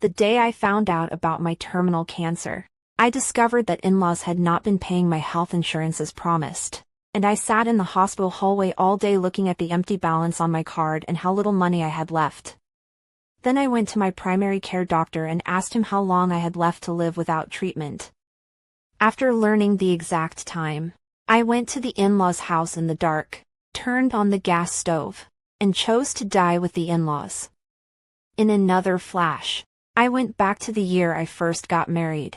The day I found out about my terminal cancer, I discovered that in-laws had not been paying my health insurance as promised, and I sat in the hospital hallway all day looking at the empty balance on my card and how little money I had left. Then I went to my primary care doctor and asked him how long I had left to live without treatment. After learning the exact time, I went to the in-laws' house in the dark, turned on the gas stove, and chose to die with the in-laws. In another flash, I went back to the year I first got married,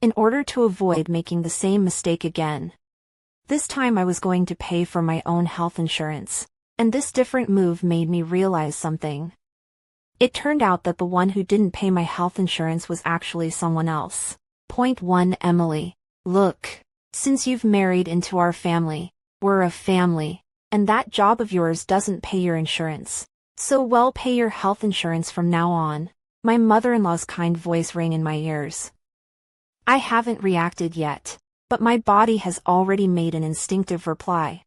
in order to avoid making the same mistake again. This time I was going to pay for my own health insurance, and this different move made me realize something. It turned out that the one who didn't pay my health insurance was actually someone else. Point 1. Emily, look, since you've married into our family, we're a family, and that job of yours doesn't pay your insurance. So well, pay your health insurance from now on. My mother-in-law's kind voice rang in my ears. I haven't reacted yet, but my body has already made an instinctive reply.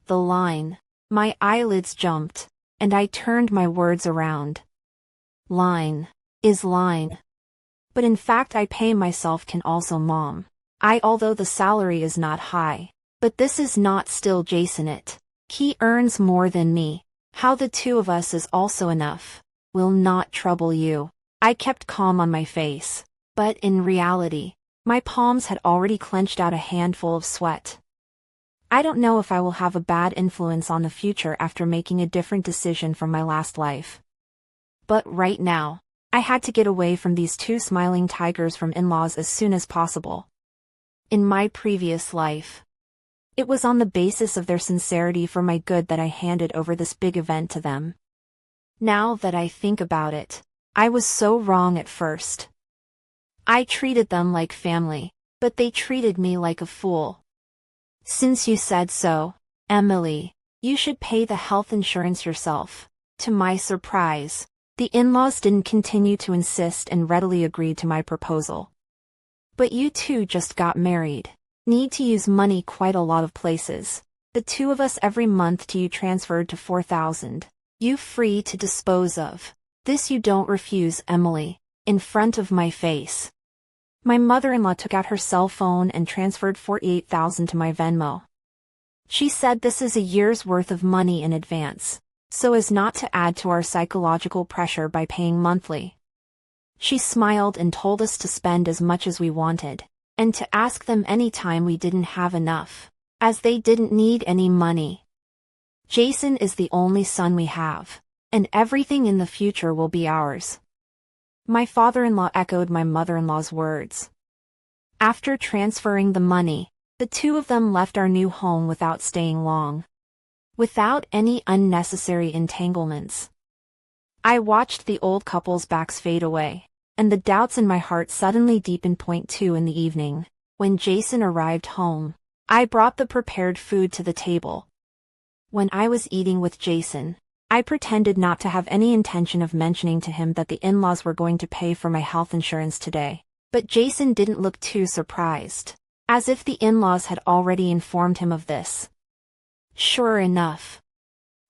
The line. My eyelids jumped, and I turned my words around. Line. Is line. But in fact I pay myself can also mom. Although the salary is not high. But this is not still Jason it. He earns more than me. How the two of us is also enough. Will not trouble you. I kept calm on my face. But in reality, my palms had already clenched out a handful of sweat. I don't know if I will have a bad influence on the future after making a different decision from my last life. But right now, I had to get away from these two smiling tigers from in-laws as soon as possible. In my previous life, it was on the basis of their sincerity for my good that I handed over this big event to them. Now that I think about it, I was so wrong at first. I treated them like family, but they treated me like a fool. Since you said so, Emily, you should pay the health insurance yourself. To my surprise, the in-laws didn't continue to insist and readily agreed to my proposal. But you two just got married. Need to use money quite a lot of places. The two of us every month to you transferred to 4,000. You free to dispose of. This you don't refuse, Emily, in front of my face. My mother-in-law took out her cell phone and transferred 48,000 to my Venmo. She said this is a year's worth of money in advance, so as not to add to our psychological pressure by paying monthly. She smiled and told us to spend as much as we wanted, and to ask them anytime we didn't have enough, as they didn't need any money. Jason is the only son we have, and everything in the future will be ours. My father-in-law echoed my mother-in-law's words. After transferring the money, the two of them left our new home without staying long. Without any unnecessary entanglements. I watched the old couple's backs fade away, and the doubts in my heart suddenly deepened. Point 2. In the evening, when Jason arrived home, I brought the prepared food to the table. When I was eating with Jason, I pretended not to have any intention of mentioning to him that the in-laws were going to pay for my health insurance today. But Jason didn't look too surprised, as if the in-laws had already informed him of this. Sure enough,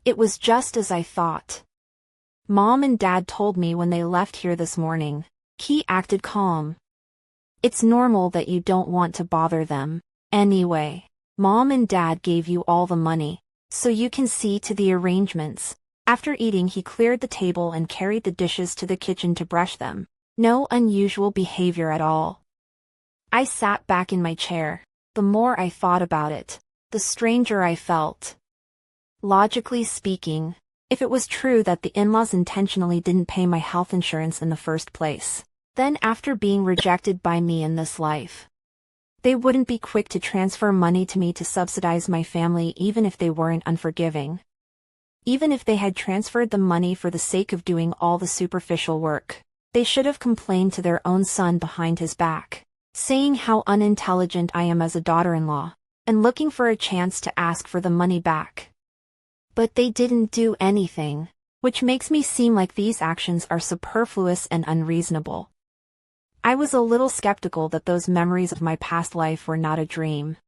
it was just as I thought. Mom and Dad told me when they left here this morning. He acted calm. It's normal that you don't want to bother them. Anyway, Mom and Dad gave you all the money, so you can see to the arrangements. After eating, he cleared the table and carried the dishes to the kitchen to brush them. No unusual behavior at all. I sat back in my chair. The more I thought about it, the stranger I felt. Logically speaking, if it was true that the in-laws intentionally didn't pay my health insurance in the first place, then after being rejected by me in this life, they wouldn't be quick to transfer money to me to subsidize my family even if they weren't unforgiving. Even if they had transferred the money for the sake of doing all the superficial work, they should have complained to their own son behind his back, saying how unintelligent I am as a daughter-in-law, and looking for a chance to ask for the money back. But they didn't do anything, which makes me seem like these actions are superfluous and unreasonable. I was a little skeptical that those memories of my past life were not a dream,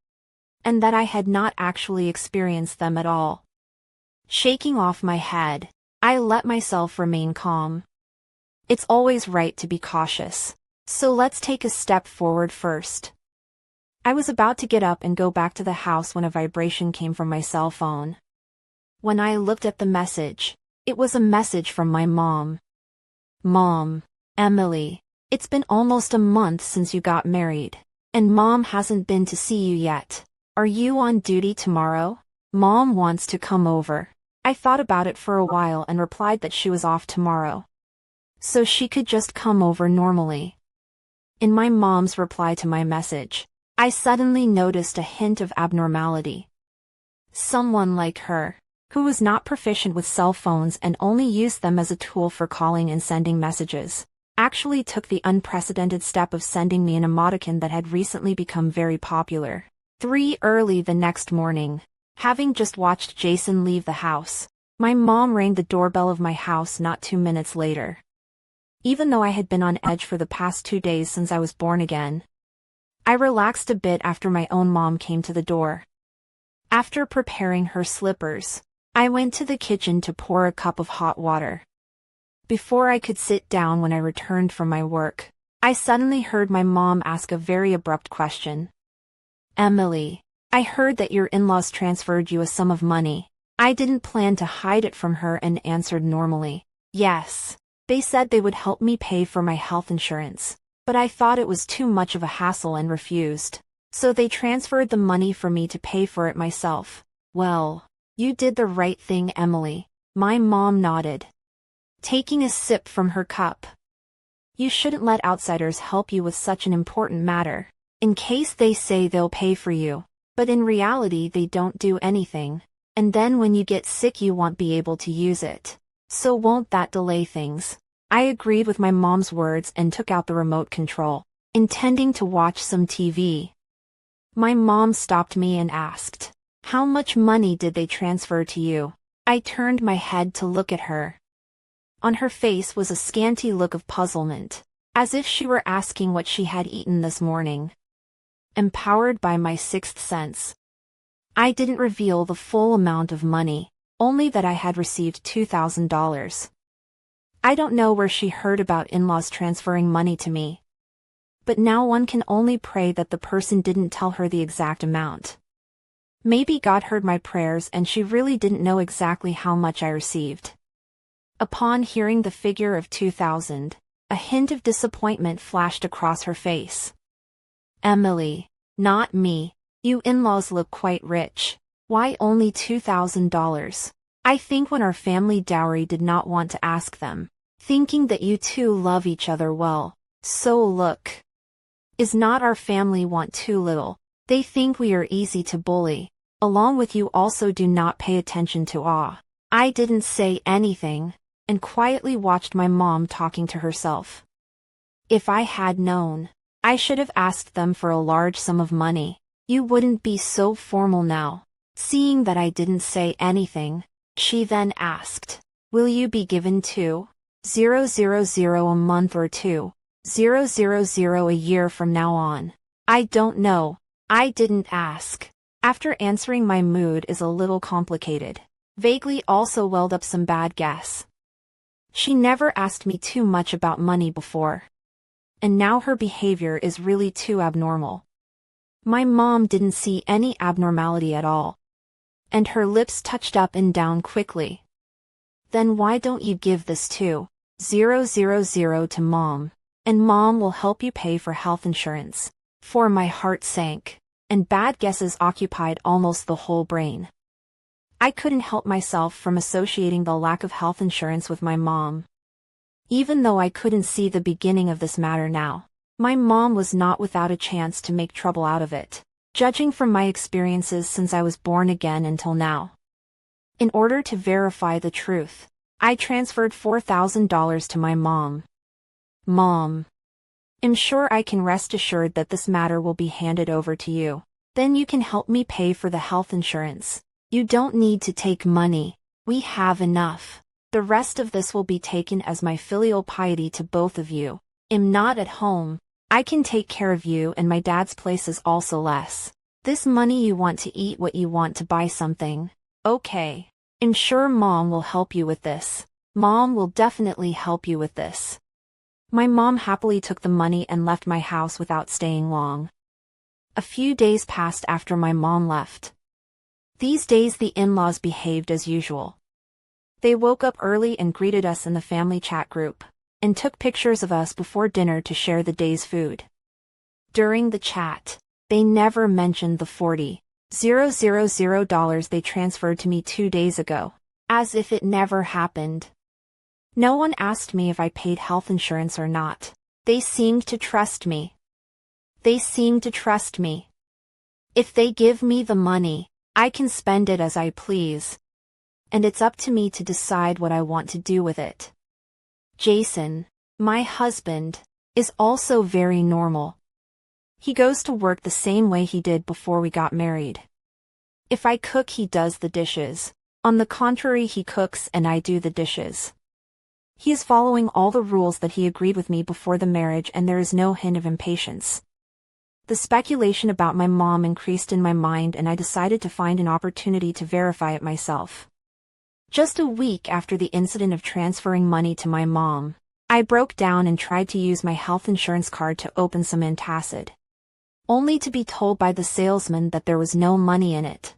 and that I had not actually experienced them at all. Shaking off my head, I let myself remain calm. It's always right to be cautious. So let's take a step forward first. I was about to get up and go back to the house when a vibration came from my cell phone. When I looked at the message, it was a message from my mom. Mom, Emily, it's been almost a month since you got married, and Mom hasn't been to see you yet. Are you on duty tomorrow? Mom wants to come over. I thought about it for a while and replied that she was off tomorrow, so she could just come over normally. In my mom's reply to my message, I suddenly noticed a hint of abnormality. Someone like her, who was not proficient with cell phones and only used them as a tool for calling and sending messages, actually took the unprecedented step of sending me an emoticon that had recently become very popular. 3 early the next morning, having just watched Jason leave the house, my mom rang the doorbell of my house not 2 minutes later. Even though I had been on edge for the past 2 days since I was born again, I relaxed a bit after my own mom came to the door. After preparing her slippers, I went to the kitchen to pour a cup of hot water. Before I could sit down when I returned from my work, I suddenly heard my mom ask a very abrupt question. Emily, I heard that your in-laws transferred you a sum of money. I didn't plan to hide it from her and answered normally. Yes. They said they would help me pay for my health insurance, but I thought it was too much of a hassle and refused. So they transferred the money for me to pay for it myself. Well, you did the right thing, Emily. My mom nodded, taking a sip from her cup. You shouldn't let outsiders help you with such an important matter, in case they say they'll pay for you, but in reality they don't do anything, and then when you get sick you won't be able to use it. So won't that delay things? I agreed with my mom's words and took out the remote control, intending to watch some TV. My mom stopped me and asked, "How much money did they transfer to you?" I turned my head to look at her. On her face was a scanty look of puzzlement, as if she were asking what she had eaten this morning. Empowered by my sixth sense, I didn't reveal the full amount of money, only that I had received $2,000. I don't know where she heard about in-laws transferring money to me, but now one can only pray that the person didn't tell her the exact amount. Maybe God heard my prayers and she really didn't know exactly how much I received. Upon hearing the figure of 2,000, a hint of disappointment flashed across her face. Emily, not me. You in-laws look quite rich. Why only $2,000? I think when our family dowry did not want to ask them, thinking that you two love each other well. So look. Is not our family want too little? They think we are easy to bully. Along with you also do not pay attention to awe. I didn't say anything, and quietly watched my mom talking to herself. If I had known, I should have asked them for a large sum of money. You wouldn't be so formal now. Seeing that I didn't say anything, she then asked, "Will you be given 2,000 a month or 2,000 a year from now on?" I don't know. I didn't ask. After answering, my mood is a little complicated. Vaguely also welled up some bad guess. She never asked me too much about money before, and now her behavior is really too abnormal. My mom didn't see any abnormality at all, and her lips touched up and down quickly. Then why don't you give this 2,000 to Mom, and Mom will help you pay for health insurance? For my heart sank, and bad guesses occupied almost the whole brain. I couldn't help myself from associating the lack of health insurance with my mom. Even though I couldn't see the beginning of this matter now, my mom was not without a chance to make trouble out of it, judging from my experiences since I was born again until now. In order to verify the truth, I transferred $4,000 to my mom. Mom, I'm sure I can rest assured that this matter will be handed over to you. Then you can help me pay for the health insurance. You don't need to take money. We have enough. The rest of this will be taken as my filial piety to both of you. I'm not at home. I can take care of you, and my dad's place is also less. This money you want to eat what you want to buy something. Okay. I'm sure Mom will help you with this. Mom will definitely help you with this. My mom happily took the money and left my house without staying long. A few days passed after my mom left. These days the in-laws behaved as usual. They woke up early and greeted us in the family chat group, and took pictures of us before dinner to share the day's food. During the chat, they never mentioned the $40,000 they transferred to me 2 days ago, as if it never happened. No one asked me if I paid health insurance or not. They seemed to trust me. If they give me the money, I can spend it as I please. And it's up to me to decide what I want to do with it. Jason, my husband, is also very normal. He goes to work the same way he did before we got married. If I cook, he does the dishes. On the contrary, he cooks and I do the dishes. He is following all the rules that he agreed with me before the marriage, and there is no hint of impatience. The speculation about my mom increased in my mind, and I decided to find an opportunity to verify it myself. Just a week after the incident of transferring money to my mom, I broke down and tried to use my health insurance card to open some antacid, only to be told by the salesman that there was no money in it.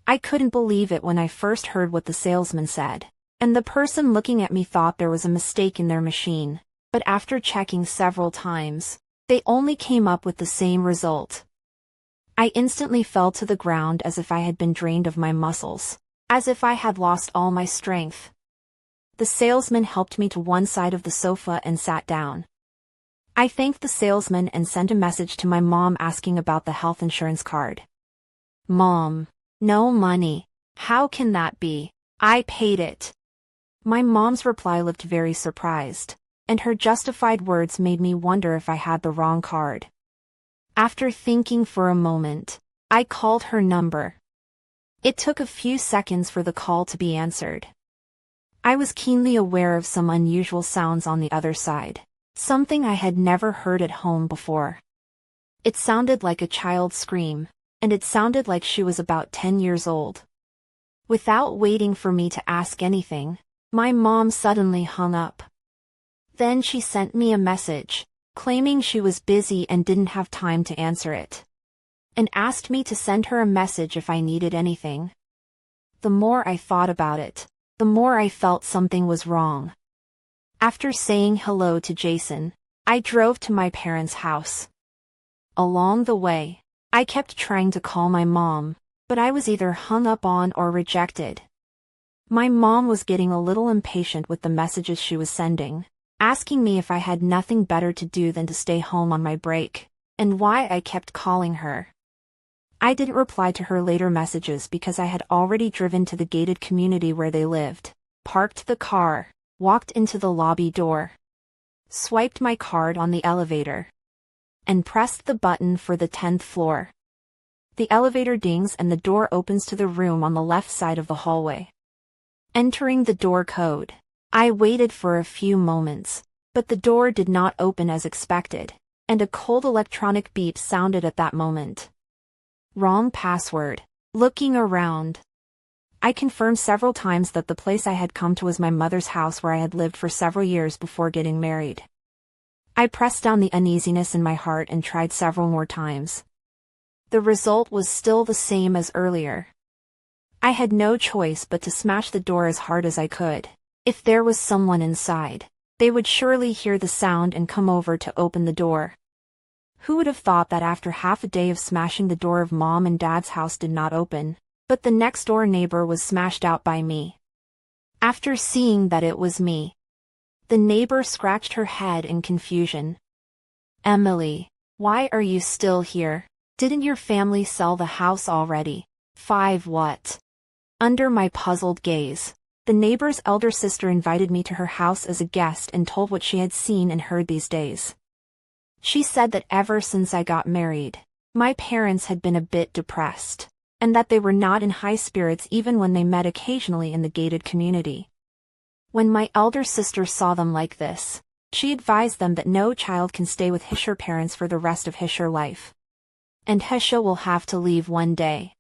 I couldn't believe it when I first heard what the salesman said, and the person looking at me thought there was a mistake in their machine, but after checking several times, they only came up with the same result. I instantly fell to the ground as if I had been drained of my muscles, as if I had lost all my strength. The salesman helped me to one side of the sofa and sat down. I thanked the salesman and sent a message to my mom asking about the health insurance card. "Mom, no money. How can that be? I paid it." My mom's reply looked very surprised, and her justified words made me wonder if I had the wrong card. After thinking for a moment, I called her number. It took a few seconds for the call to be answered. I was keenly aware of some unusual sounds on the other side, something I had never heard at home before. It sounded like a child's scream, and it sounded like she was about 10 years old. Without waiting for me to ask anything, my mom suddenly hung up. Then she sent me a message, claiming she was busy and didn't have time to answer it, and asked me to send her a message if I needed anything. The more I thought about it, the more I felt something was wrong. After saying hello to Jason, I drove to my parents' house. Along the way, I kept trying to call my mom, but I was either hung up on or rejected. My mom was getting a little impatient with the messages she was sending, asking me if I had nothing better to do than to stay home on my break, and why I kept calling her. I didn't reply to her later messages because I had already driven to the gated community where they lived, parked the car, walked into the lobby door, swiped my card on the elevator, and pressed the button for the 10th floor. The elevator dings and the door opens to the room on the left side of the hallway. Entering the door code, I waited for a few moments, but the door did not open as expected, and a cold electronic beep sounded at that moment. Wrong password. Looking around, I confirmed several times that the place I had come to was my mother's house where I had lived for several years before getting married. I pressed down the uneasiness in my heart and tried several more times. The result was still the same as earlier. I had no choice but to smash the door as hard as I could. If there was someone inside, they would surely hear the sound and come over to open the door. Who would have thought that after half a day of smashing the door of Mom and Dad's house did not open, but the next door neighbor was smashed out by me. After seeing that it was me, the neighbor scratched her head in confusion. "Emily, why are you still here? Didn't your family sell the house already?" "5 what?" Under my puzzled gaze, the neighbor's elder sister invited me to her house as a guest and told what she had seen and heard these days. She said that ever since I got married, my parents had been a bit depressed, and that they were not in high spirits even when they met occasionally in the gated community. When my elder sister saw them like this, she advised them that no child can stay with his or her parents for the rest of his or her life, and Hesha will have to leave one day.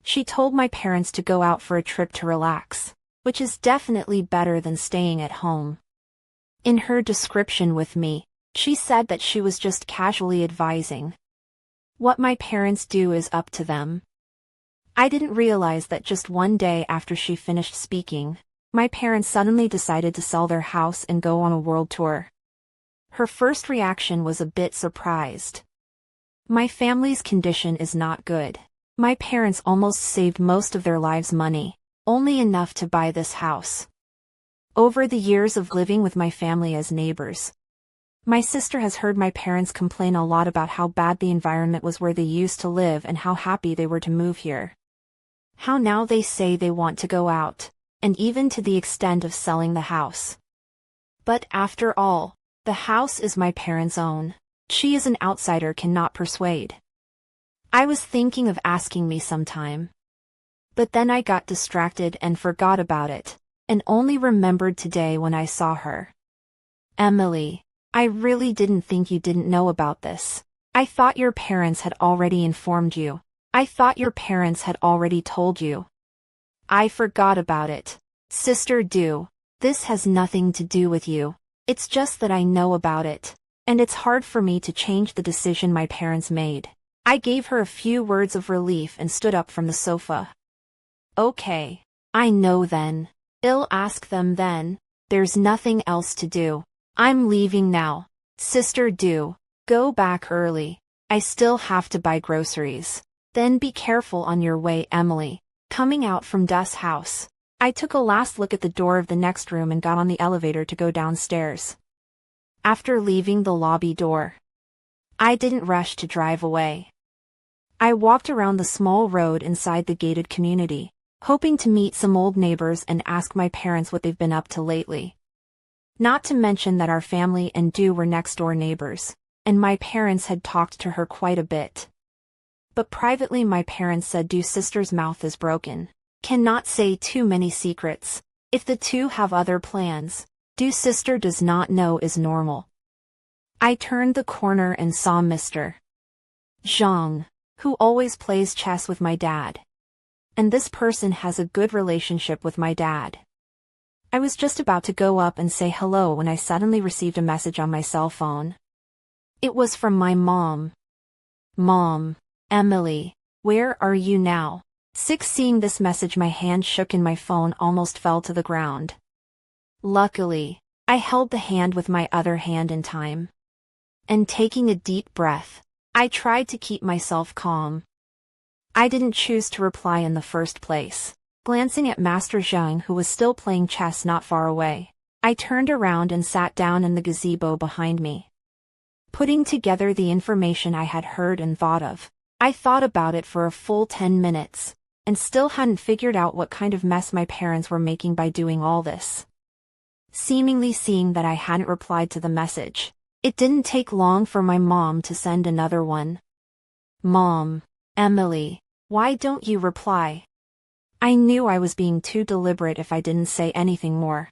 She told my parents to go out for a trip to relax, which is definitely better than staying at home. In her description with me, she said that she was just casually advising. What my parents do is up to them. I didn't realize that just one day after she finished speaking, my parents suddenly decided to sell their house and go on a world tour. Her first reaction was a bit surprised. My family's condition is not good. My parents almost saved most of their lives' money, only enough to buy this house. Over the years of living with my family as neighbors, my sister has heard my parents complain a lot about how bad the environment was where they used to live and how happy they were to move here. How now they say they want to go out, and even to the extent of selling the house. But after all, the house is my parents' own. She as an outsider cannot persuade. I was thinking of asking me sometime. But then I got distracted and forgot about it, and only remembered today when I saw her. Emily, I really didn't think you didn't know about this. I thought your parents had already informed you. I thought your parents had already told you. I forgot about it. Sister do. This has nothing to do with you. It's just that I know about it. And it's hard for me to change the decision my parents made. I gave her a few words of relief and stood up from the sofa. Okay. I know then. I'll ask them then. There's nothing else to do. I'm leaving now. Sister do. Go back early. I still have to buy groceries. Then be careful on your way, Emily. Coming out from Das house. I took a last look at the door of the next room and got on the elevator to go downstairs. After leaving the lobby door, I didn't rush to drive away. I walked around the small road inside the gated community, hoping to meet some old neighbors and ask my parents what they've been up to lately. Not to mention that our family and Du were next-door neighbors, and my parents had talked to her quite a bit. But privately my parents said Du's sister's mouth is broken. Cannot say too many secrets. If the two have other plans, Du's sister does not know is normal. I turned the corner and saw Mr. Zhuang, who always plays chess with my dad. And this person has a good relationship with my dad. I was just about to go up and say hello when I suddenly received a message on my cell phone. It was from my mom. Mom, Emily, where are you now? Seeing this message, my hand shook and my phone almost fell to the ground. Luckily, I held the hand with my other hand in time. And taking a deep breath, I tried to keep myself calm. I didn't choose to reply in the first place. Glancing at Master Zhang, who was still playing chess not far away, I turned around and sat down in the gazebo behind me. Putting together the information I had heard and thought of, I thought about it for a full 10 minutes, and still hadn't figured out what kind of mess my parents were making by doing all this. Seemingly seeing that I hadn't replied to the message, it didn't take long for my mom to send another one. Mom, Emily, why don't you reply? I knew I was being too deliberate if I didn't say anything more.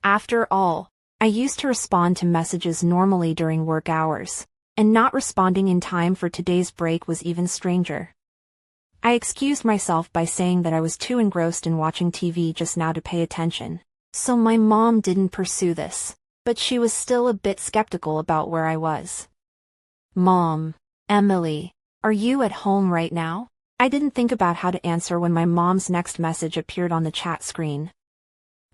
After all, I used to respond to messages normally during work hours, and not responding in time for today's break was even stranger. I excused myself by saying that I was too engrossed in watching TV just now to pay attention, so my mom didn't pursue this, but she was still a bit skeptical about where I was. Mom, Emily, are you at home right now? I didn't think about how to answer when my mom's next message appeared on the chat screen.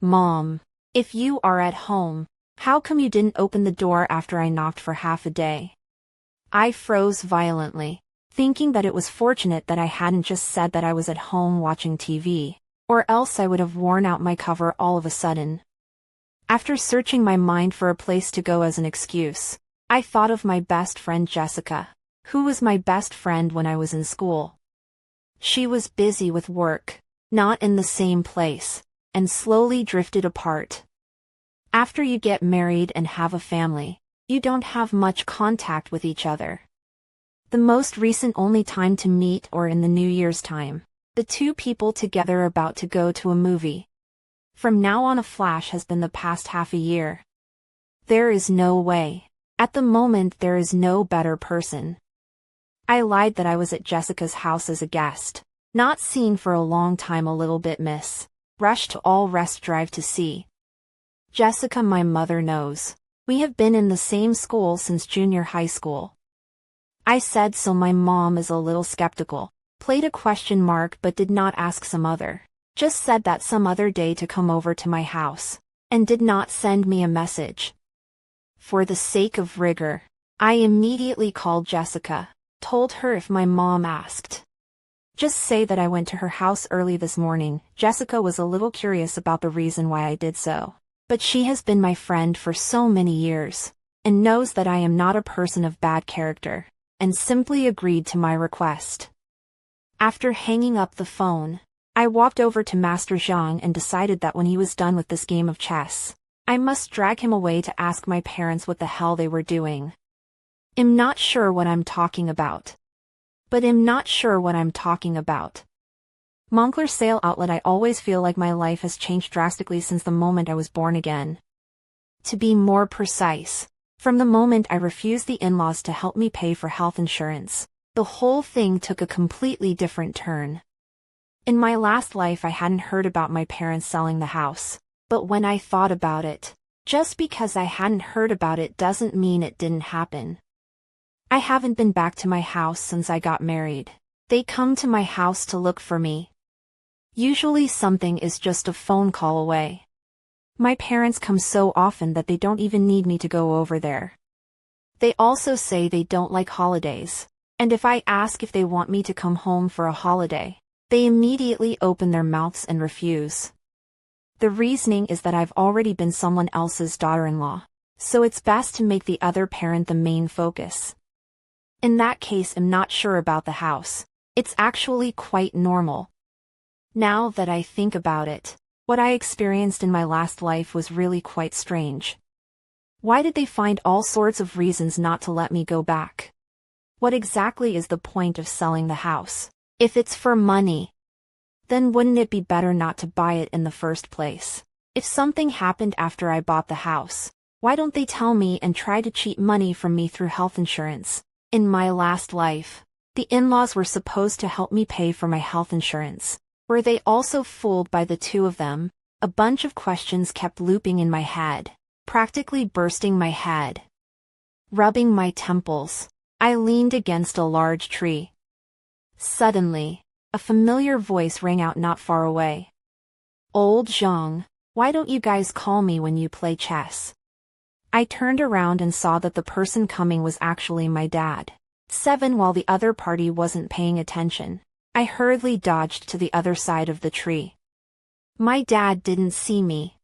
Mom, if you are at home, how come you didn't open the door after I knocked for half a day? I froze violently, thinking that it was fortunate that I hadn't just said that I was at home watching TV, or else I would have worn out my cover all of a sudden. After searching my mind for a place to go as an excuse, I thought of my best friend Jessica, who was my best friend when I was in school. She was busy with work, not in the same place, and slowly drifted apart. After you get married and have a family, you don't have much contact with each other. The most recent only time to meet or in the New Year's time, the two people together about to go to a movie. From now on a flash has been the past half a year. There is no way. At the moment there is no better person. I lied that I was at Jessica's house as a guest, not seen for a long time, a little bit miss. Rushed to all rest drive to see. Jessica, my mother knows. We have been in the same school since junior high school. I said so. My mom is a little skeptical, played a question mark but did not ask some other. Just said that some other day to come over to my house, and did not send me a message. For the sake of rigor, I immediately called Jessica, told her if my mom asked. Just say that I went to her house early this morning. Jessica was a little curious about the reason why I did so, but she has been my friend for so many years, and knows that I am not a person of bad character, and simply agreed to my request. After hanging up the phone, I walked over to Master Zhuang and decided that when he was done with this game of chess, I must drag him away to ask my parents what the hell they were doing. I'm not sure what I'm talking about. Moncler Sale Outlet. I always feel like my life has changed drastically since the moment I was born again. To be more precise, from the moment I refused the in-laws to help me pay for health insurance, the whole thing took a completely different turn. In my last life I hadn't heard about my parents selling the house, but when I thought about it, just because I hadn't heard about it doesn't mean it didn't happen. I haven't been back to my house since I got married. They come to my house to look for me. Usually something is just a phone call away. My parents come so often that they don't even need me to go over there. They also say they don't like holidays, and if I ask if they want me to come home for a holiday, they immediately open their mouths and refuse. The reasoning is that I've already been someone else's daughter-in-law, so it's best to make the other parent the main focus. In that case, I'm not sure about the house. It's actually quite normal. Now that I think about it, what I experienced in my last life was really quite strange. Why did they find all sorts of reasons not to let me go back? What exactly is the point of selling the house? If it's for money, then wouldn't it be better not to buy it in the first place? If something happened after I bought the house, why don't they tell me and try to cheat money from me through health insurance? In my last life, the in-laws were supposed to help me pay for my health insurance. Were they also fooled by the two of them? A bunch of questions kept looping in my head, practically bursting my head. Rubbing my temples, I leaned against a large tree. Suddenly, a familiar voice rang out not far away. "Old Zhuang, why don't you guys call me when you play chess?" I turned around and saw that the person coming was actually my dad. 7. While the other party wasn't paying attention, I hurriedly dodged to the other side of the tree. My dad didn't see me.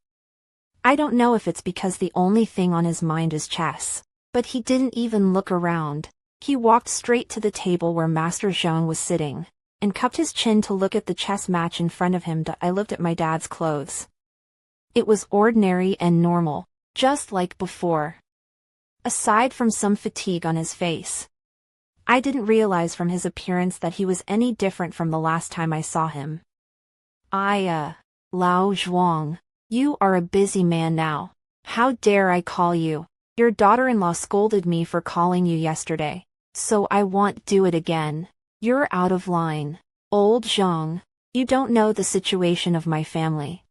I don't know if it's because the only thing on his mind is chess, but he didn't even look around. He walked straight to the table where Master Zhuang was sitting, and cupped his chin to look at the chess match in front of him. I looked at my dad's clothes. It was ordinary and normal, just like before. Aside from some fatigue on his face, I didn't realize from his appearance that he was any different from the last time I saw him. Lao Zhuang, you are a busy man now. How dare I call you? Your daughter-in-law scolded me for calling you yesterday, so I won't do it again. You're out of line. Old Zhuang, you don't know the situation of my family.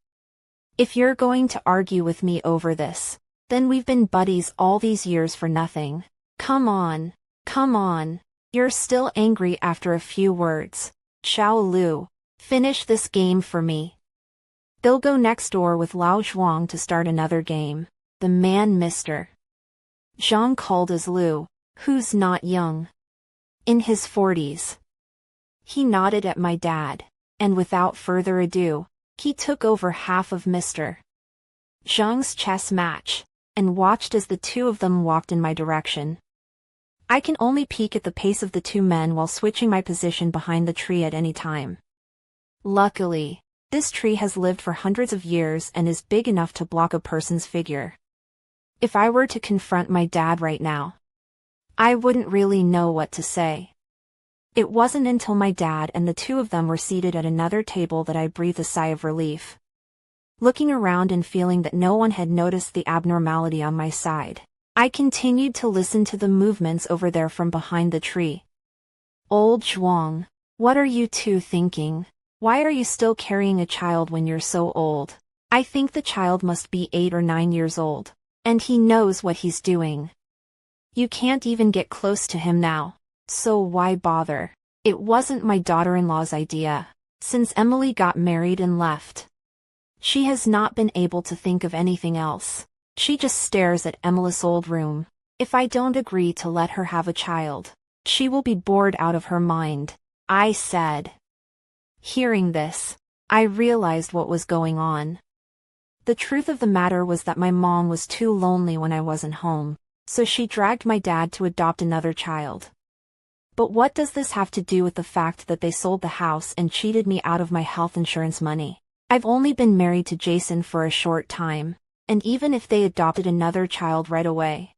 If you're going to argue with me over this, then we've been buddies all these years for nothing. Come on. You're still angry after a few words. Xiao Lu, finish this game for me. They'll go next door with Lao Zhuang to start another game. The man Mr. Zhang called as Lu, who's not young. In his 40s. He nodded at my dad, and without further ado, he took over half of Mr. Zhang's chess match, and watched as the two of them walked in my direction. I can only peek at the pace of the two men while switching my position behind the tree at any time. Luckily, this tree has lived for hundreds of years and is big enough to block a person's figure. If I were to confront my dad right now, I wouldn't really know what to say. It wasn't until my dad and the two of them were seated at another table that I breathed a sigh of relief. Looking around and feeling that no one had noticed the abnormality on my side, I continued to listen to the movements over there from behind the tree. Old Zhuang, what are you two thinking? Why are you still carrying a child when you're so old? I think the child must be 8 or 9 years old. And he knows what he's doing. You can't even get close to him now. So why bother? It wasn't my daughter-in-law's idea. Since Emily got married and left, she has not been able to think of anything else. She just stares at Emily's old room. If I don't agree to let her have a child, she will be bored out of her mind, I said. Hearing this, I realized what was going on. The truth of the matter was that my mom was too lonely when I wasn't home, so she dragged my dad to adopt another child. But what does this have to do with the fact that they sold the house and cheated me out of my health insurance money? I've only been married to Jason for a short time, and even if they adopted another child right away,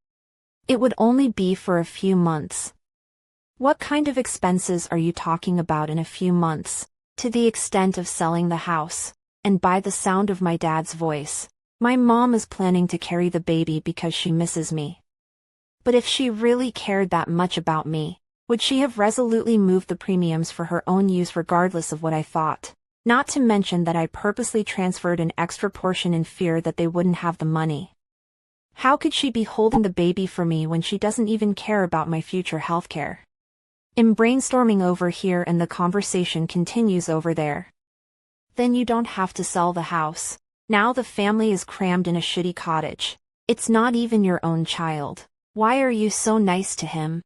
it would only be for a few months. What kind of expenses are you talking about in a few months? To the extent of selling the house. And by the sound of my dad's voice, my mom is planning to carry the baby because she misses me. But if she really cared that much about me, would she have resolutely moved the premiums for her own use regardless of what I thought? Not to mention that I purposely transferred an extra portion in fear that they wouldn't have the money. How could she be holding the baby for me when she doesn't even care about my future healthcare? I'm brainstorming over here and the conversation continues over there. Then you don't have to sell the house. Now the family is crammed in a shitty cottage. It's not even your own child. Why are you so nice to him?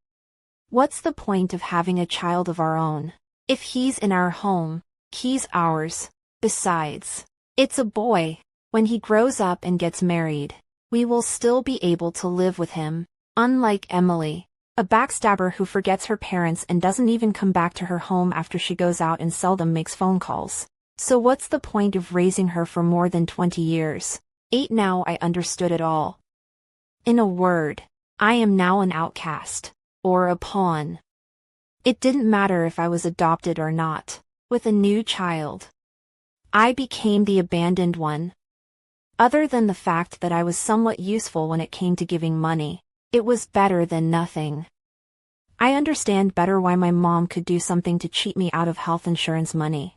What's the point of having a child of our own? If he's in our home, he's ours. Besides, it's a boy. When he grows up and gets married, we will still be able to live with him. Unlike Emily, a backstabber who forgets her parents and doesn't even come back to her home after she goes out and seldom makes phone calls. So what's the point of raising her for more than 20 years? 8 now I understood it all. In a word, I am now an outcast. Or a pawn. It didn't matter if I was adopted or not. With a new child, I became the abandoned one. Other than the fact that I was somewhat useful when it came to giving money, it was better than nothing. I understand better why my mom could do something to cheat me out of health insurance money.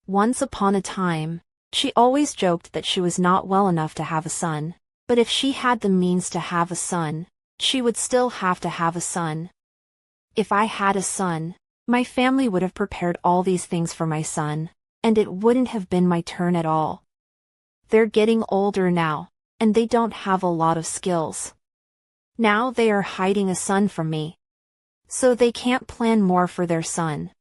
Once upon a time, she always joked that she was not well enough to have a son, but if she had the means to have a son, she would still have to have a son. If I had a son, my family would have prepared all these things for my son, and it wouldn't have been my turn at all. They're getting older now, and they don't have a lot of skills. Now they are hiding a son from me, so they can't plan more for their son.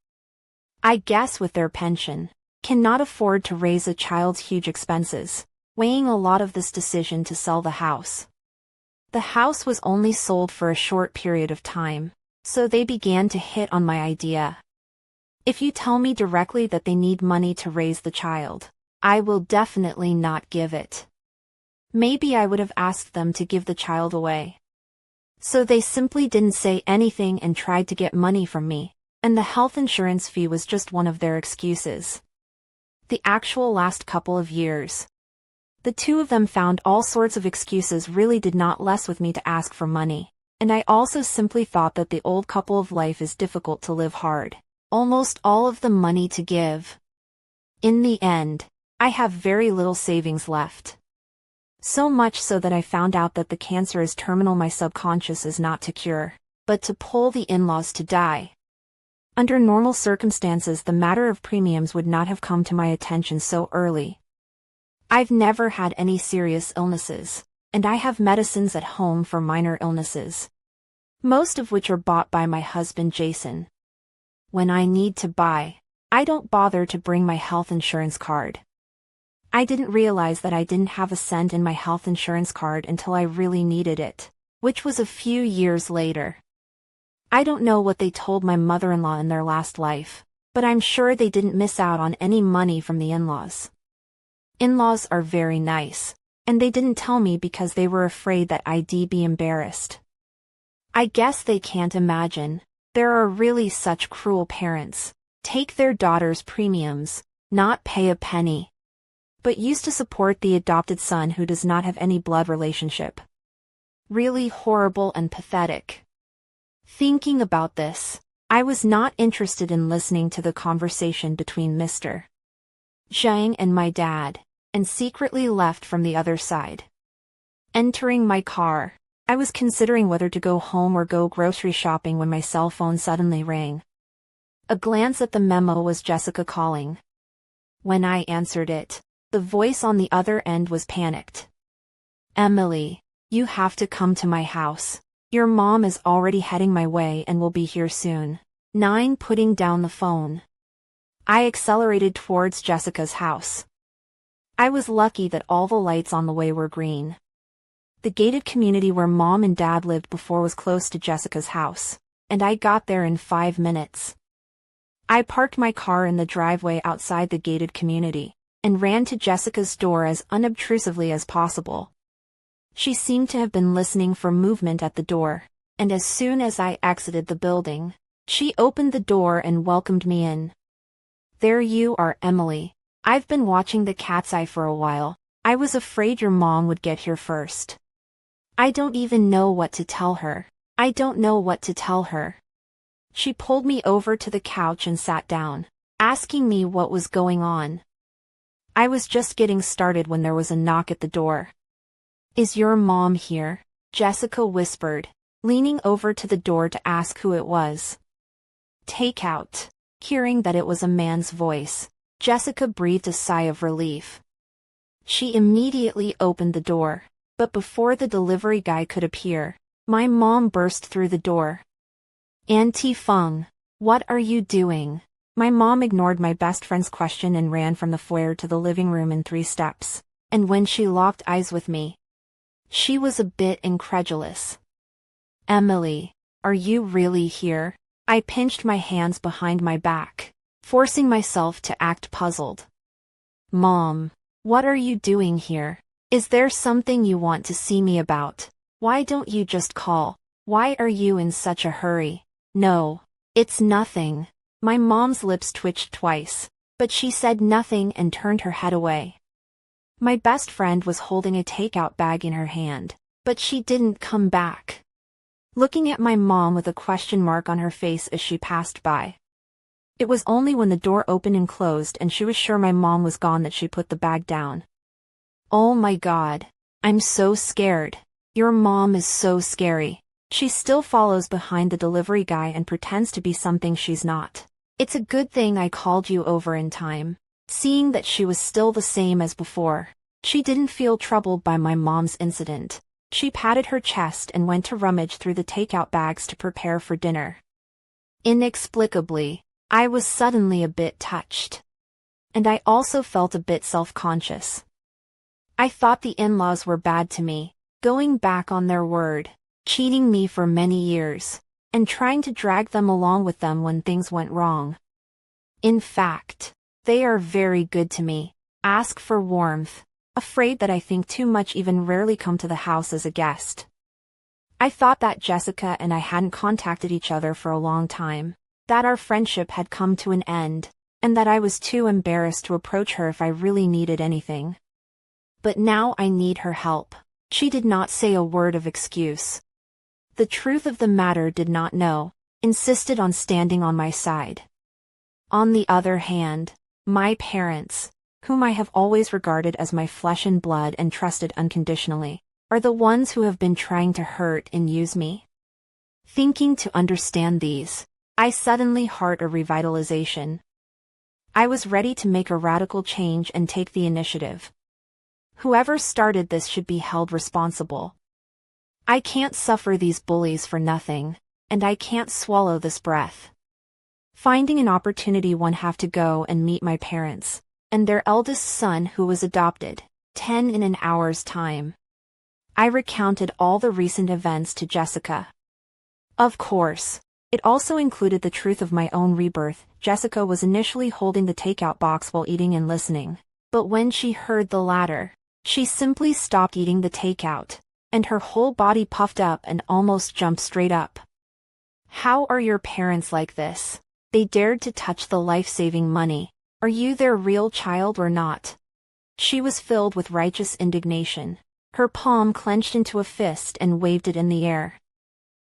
I guess with their pension, cannot afford to raise a child's huge expenses, weighing a lot of this decision to sell the house. The house was only sold for a short period of time, so they began to hit on my idea. If you tell me directly that they need money to raise the child, I will definitely not give it. Maybe I would have asked them to give the child away. So they simply didn't say anything and tried to get money from me, and the health insurance fee was just one of their excuses. The actual last couple of years, the two of them found all sorts of excuses really did not less with me to ask for money, and I also simply thought that the old couple of life is difficult to live hard. Almost all of the money to give. In the end, I have very little savings left. So much so that I found out that the cancer is terminal. My subconscious is not to cure, but to pull the in-laws to die. Under normal circumstances, the matter of premiums would not have come to my attention so early. I've never had any serious illnesses, and I have medicines at home for minor illnesses, most of which are bought by my husband Jason. When I need to buy, I don't bother to bring my health insurance card. I didn't realize that I didn't have a cent in my health insurance card until I really needed it, which was a few years later. I don't know what they told my mother-in-law in their last life, but I'm sure they didn't miss out on any money from the in-laws. In-laws are very nice, and they didn't tell me because they were afraid that I'd be embarrassed. I guess they can't imagine. There are really such cruel parents. Take their daughter's premiums, not pay a penny, but used to support the adopted son who does not have any blood relationship. Really horrible and pathetic. Thinking about this, I was not interested in listening to the conversation between Mr. Zhang and my dad, and secretly left from the other side. Entering my car, I was considering whether to go home or go grocery shopping when my cell phone suddenly rang. A glance at the memo was Jessica calling. When I answered it, the voice on the other end was panicked. "Emily, you have to come to my house. Your mom is already heading my way and will be here soon." 9. Putting down the phone, I accelerated towards Jessica's house. I was lucky that all the lights on the way were green. The gated community where Mom and Dad lived before was close to Jessica's house, and I got there in 5 minutes. I parked my car in the driveway outside the gated community, and ran to Jessica's door as unobtrusively as possible. She seemed to have been listening for movement at the door, and as soon as I exited the building, she opened the door and welcomed me in. "There you are, Emily. I've been watching the cat's eye for a while. I was afraid your mom would get here first. I don't even know what to tell her. I don't know what to tell her." She pulled me over to the couch and sat down, asking me what was going on. I was just getting started when there was a knock at the door. "Is your mom here?" Jessica whispered, leaning over to the door to ask who it was. "Takeout." Hearing that it was a man's voice, Jessica breathed a sigh of relief. She immediately opened the door, but before the delivery guy could appear, my mom burst through the door. "Auntie Feng, what are you doing?" My mom ignored my best friend's question and ran from the foyer to the living room in 3 steps, and when she locked eyes with me, she was a bit incredulous. "Emily, are you really here?" I pinched my hands behind my back, forcing myself to act puzzled. "Mom, what are you doing here? Is there something you want to see me about? Why don't you just call? Why are you in such a hurry?" "No, it's nothing." My mom's lips twitched twice, but she said nothing and turned her head away. My best friend was holding a takeout bag in her hand, but she didn't come back, looking at my mom with a question mark on her face as she passed by. It was only when the door opened and closed and she was sure my mom was gone that she put the bag down. "Oh my God, I'm so scared. Your mom is so scary. She still follows behind the delivery guy and pretends to be something she's not. It's a good thing I called you over in time." Seeing that she was still the same as before, she didn't feel troubled by my mom's incident. She patted her chest and went to rummage through the takeout bags to prepare for dinner. Inexplicably, I was suddenly a bit touched. And I also felt a bit self-conscious. I thought the in-laws were bad to me, going back on their word, cheating me for many years, and trying to drag them along with them when things went wrong. In fact, they are very good to me, ask for warmth, afraid that I think too much, even rarely come to the house as a guest. I thought that Jessica and I hadn't contacted each other for a long time, that our friendship had come to an end, and that I was too embarrassed to approach her if I really needed anything. But now I need her help. She did not say a word of excuse. The truth of the matter did not know, insisted on standing on my side. On the other hand, my parents, whom I have always regarded as my flesh and blood and trusted unconditionally, are the ones who have been trying to hurt and use me. Thinking to understand these, I suddenly heart a revitalization. I was ready to make a radical change and take the initiative. Whoever started this should be held responsible. I can't suffer these bullies for nothing, and I can't swallow this breath. Finding an opportunity, one have to go and meet my parents, and their eldest son who was adopted, 10 in an hour's time. I recounted all the recent events to Jessica. Of course, it also included the truth of my own rebirth. Jessica was initially holding the takeout box while eating and listening, but when she heard the latter, she simply stopped eating the takeout, and her whole body puffed up and almost jumped straight up. "How are your parents like this? They dared to touch the life-saving money. Are you their real child or not?" She was filled with righteous indignation. Her palm clenched into a fist and waved it in the air.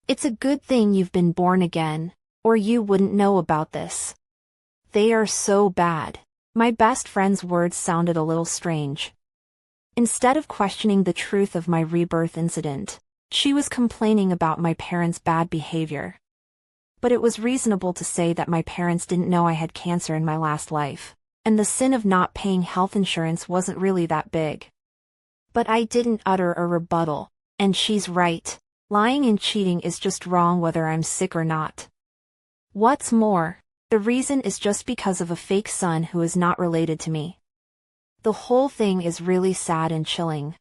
"It's a good thing you've been born again, or you wouldn't know about this. They are so bad." My best friend's words sounded a little strange, Instead of questioning the truth of my rebirth incident, she was complaining about my parents' bad behavior. But it was reasonable to say that my parents didn't know I had cancer in my last life, and the sin of not paying health insurance wasn't really that big. But I didn't utter a rebuttal, and she's right. Lying and cheating is just wrong whether I'm sick or not. What's more, the reason is just because of a fake son who is not related to me. The whole thing is really sad and chilling.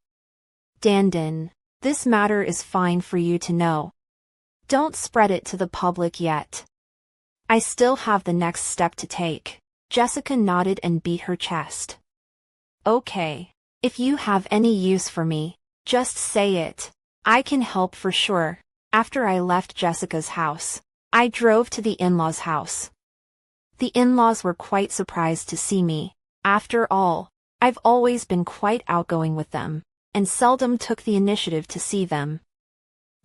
Dandin, this matter is fine for you to know. Don't spread it to the public yet. I still have the next step to take. Jessica nodded and beat her chest. Okay. If you have any use for me, just say it. I can help for sure. After I left Jessica's house, I drove to the in-laws' house. The in-laws were quite surprised to see me. After all, I've always been quite outgoing with them, and seldom took the initiative to see them.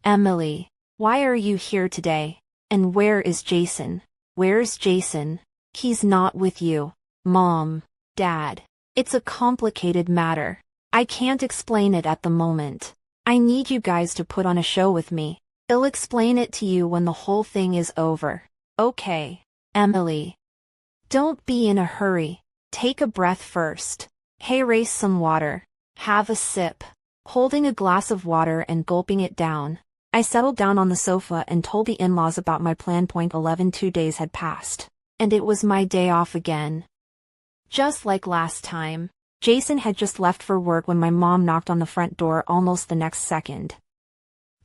Emily, why are you here today? And where is Jason? Where's Jason? He's not with you. Mom, Dad. It's a complicated matter. I can't explain it at the moment. I need you guys to put on a show with me. I'll explain it to you when the whole thing is over. Okay, Emily. Don't be in a hurry. Take a breath first. Hey, race some water. Have a sip. Holding a glass of water and gulping it down, I settled down on the sofa and told the in-laws about my plan. 11 2 days had passed, and it was my day off again. Just like last time, Jason had just left for work when my mom knocked on the front door almost the next second.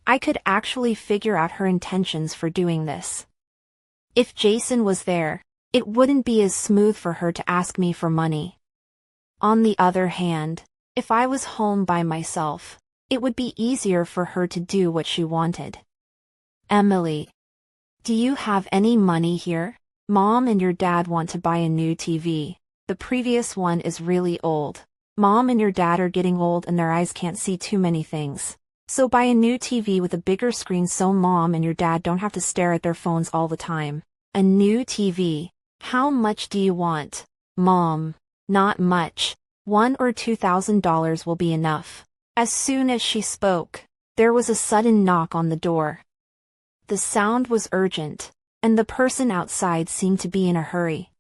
I could actually figure out her intentions for doing this. If Jason was there, it wouldn't be as smooth for her to ask me for money. On the other hand, if I was home by myself, it would be easier for her to do what she wanted. Emily, do you have any money here? Mom and your dad want to buy a new TV. The previous one is really old. Mom and your dad are getting old and their eyes can't see too many things. So buy a new TV with a bigger screen so Mom and your dad don't have to stare at their phones all the time. A new TV. How much do you want? Mom, not much. $1,000 or $2,000 will be enough. As soon as she spoke, there was a sudden knock on the door. The sound was urgent, and the person outside seemed to be in a hurry.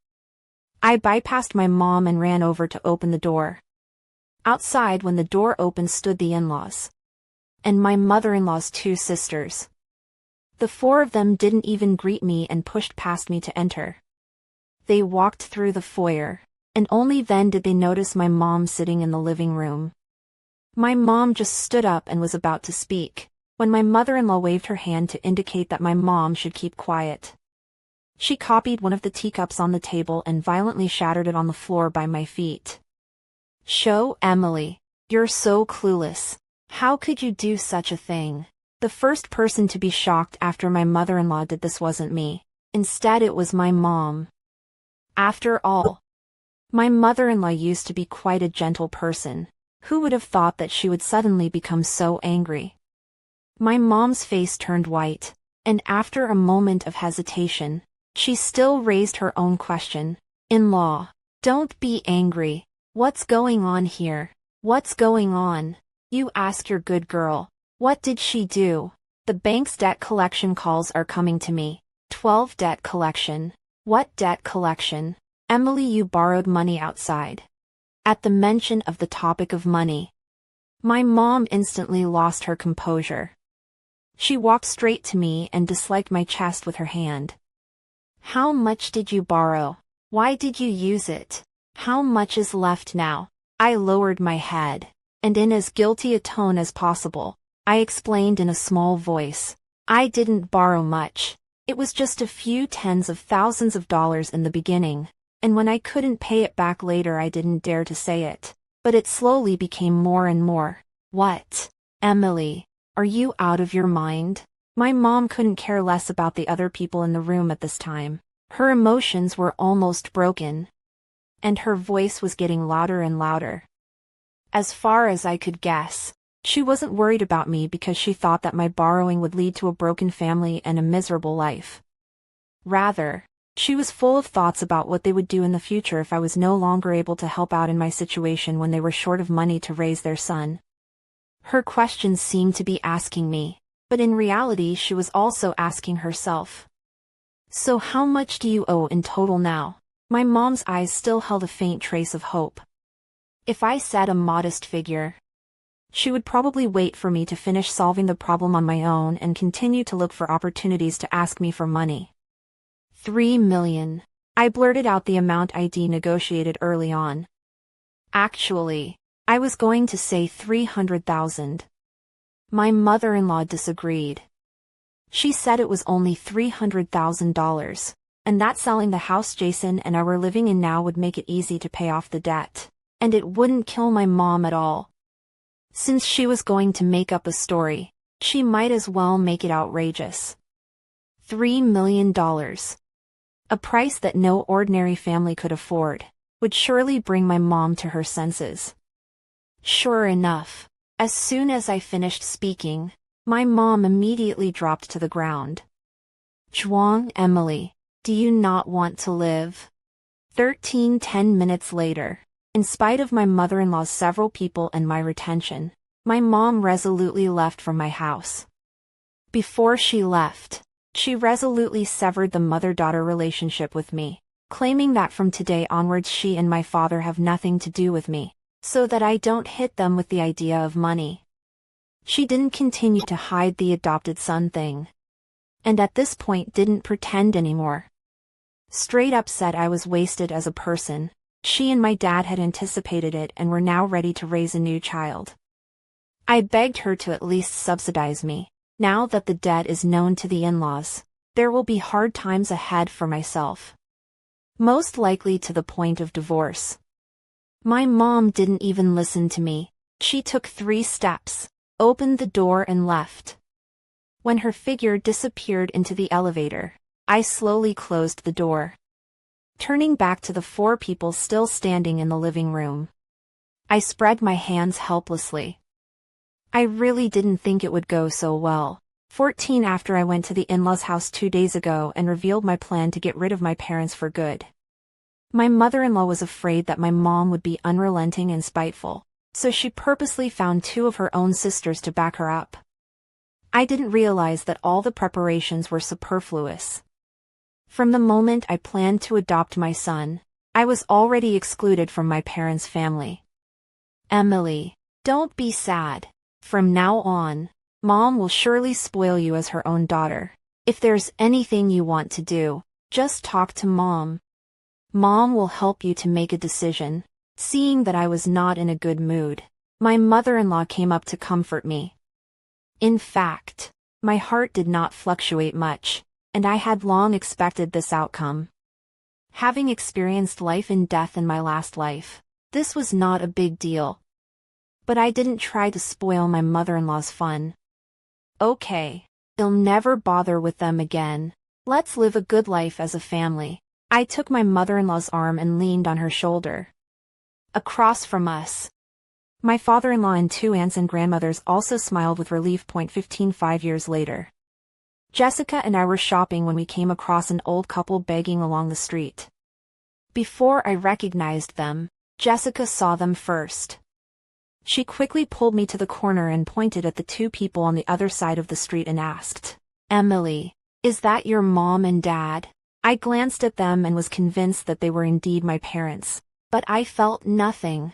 I bypassed my mom and ran over to open the door. Outside when the door opened stood the in-laws. And my mother-in-law's 2 sisters. The 4 of them didn't even greet me and pushed past me to enter. They walked through the foyer, and only then did they notice my mom sitting in the living room. My mom just stood up and was about to speak, when my mother-in-law waved her hand to indicate that my mom should keep quiet. She copied one of the teacups on the table and violently shattered it on the floor by my feet. Show, Emily, you're so clueless. How could you do such a thing? The first person to be shocked after my mother-in-law did this wasn't me. Instead it was my mom. After all, my mother-in-law used to be quite a gentle person. Who would have thought that she would suddenly become so angry? My mom's face turned white, and after a moment of hesitation, she still raised her own question. In-law, don't be angry. What's going on here? What's going on? You ask your good girl. What did she do? The bank's debt collection calls are coming to me. 12 debt collection. What debt collection? Emily, you borrowed money outside. At the mention of the topic of money, my mom instantly lost her composure. She walked straight to me and disliked my chest with her hand. How much did you borrow? Why did you use it? How much is left now? I lowered my head, and in as guilty a tone as possible, I explained in a small voice. I didn't borrow much. It was just a few tens of thousands of dollars in the beginning. And when I couldn't pay it back later I didn't dare to say it. But it slowly became more and more. What? Emily, are you out of your mind? My mom couldn't care less about the other people in the room at this time. Her emotions were almost broken. And her voice was getting louder and louder. As far as I could guess, she wasn't worried about me because she thought that my borrowing would lead to a broken family and a miserable life. Rather, She was full of thoughts about what they would do in the future if I was no longer able to help out in my situation when they were short of money to raise their son. Her questions seemed to be asking me, but in reality she was also asking herself. So how much do you owe in total now? My mom's eyes still held a faint trace of hope. If I said a modest figure, she would probably wait for me to finish solving the problem on my own and continue to look for opportunities to ask me for money. 3 million. I blurted out the amount I'd negotiated early on. Actually, I was going to say 300,000. My mother-in-law disagreed. She said it was only $300,000, and that selling the house Jason and I were living in now would make it easy to pay off the debt, and it wouldn't kill my mom at all. Since she was going to make up a story, she might as well make it outrageous. $3 million. A price that no ordinary family could afford, would surely bring my mom to her senses. Sure enough, as soon as I finished speaking, my mom immediately dropped to the ground. Zhuang, Emily, do you not want to live? 10 minutes later, in spite of my mother-in-law's several people and my retention, my mom resolutely left from my house. Before she left, she resolutely severed the mother-daughter relationship with me, claiming that from today onwards she and my father have nothing to do with me, so that I don't hit them with the idea of money. She didn't continue to hide the adopted son thing. And at this point didn't pretend anymore. Straight up said I was wasted as a person. She and my dad had anticipated it and were now ready to raise a new child. I begged her to at least subsidize me. Now that the debt is known to the in-laws, there will be hard times ahead for myself. Most likely to the point of divorce. My mom didn't even listen to me. She took 3 steps, opened the door and left. When her figure disappeared into the elevator, I slowly closed the door. Turning back to the 4 people still standing in the living room, I spread my hands helplessly. I really didn't think it would go so well. 14 after I went to the in-laws' house 2 days ago and revealed my plan to get rid of my parents for good. My mother-in-law was afraid that my mom would be unrelenting and spiteful, so she purposely found 2 of her own sisters to back her up. I didn't realize that all the preparations were superfluous. From the moment I planned to adopt my son, I was already excluded from my parents' family. Emily, don't be sad. From now on, Mom will surely spoil you as her own daughter. If there's anything you want to do, just talk to Mom. Mom will help you to make a decision. Seeing that I was not in a good mood, my mother-in-law came up to comfort me. In fact, my heart did not fluctuate much, and I had long expected this outcome. Having experienced life and death in my last life, this was not a big deal. But I didn't try to spoil my mother-in-law's fun. Okay, I'll never bother with them again. Let's live a good life as a family. I took my mother-in-law's arm and leaned on her shoulder. Across from us, my father-in-law and 2 aunts and grandmothers also smiled with relief. 5 years later, Jessica and I were shopping when we came across an old couple begging along the street. Before I recognized them, Jessica saw them first. She quickly pulled me to the corner and pointed at the 2 people on the other side of the street and asked, "Emily, is that your mom and dad?" I glanced at them and was convinced that they were indeed my parents, but I felt nothing.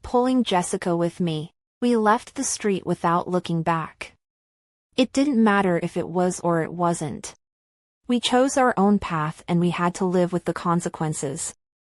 Pulling Jessica with me, we left the street without looking back. It didn't matter if it was or it wasn't. We chose our own path and we had to live with the consequences.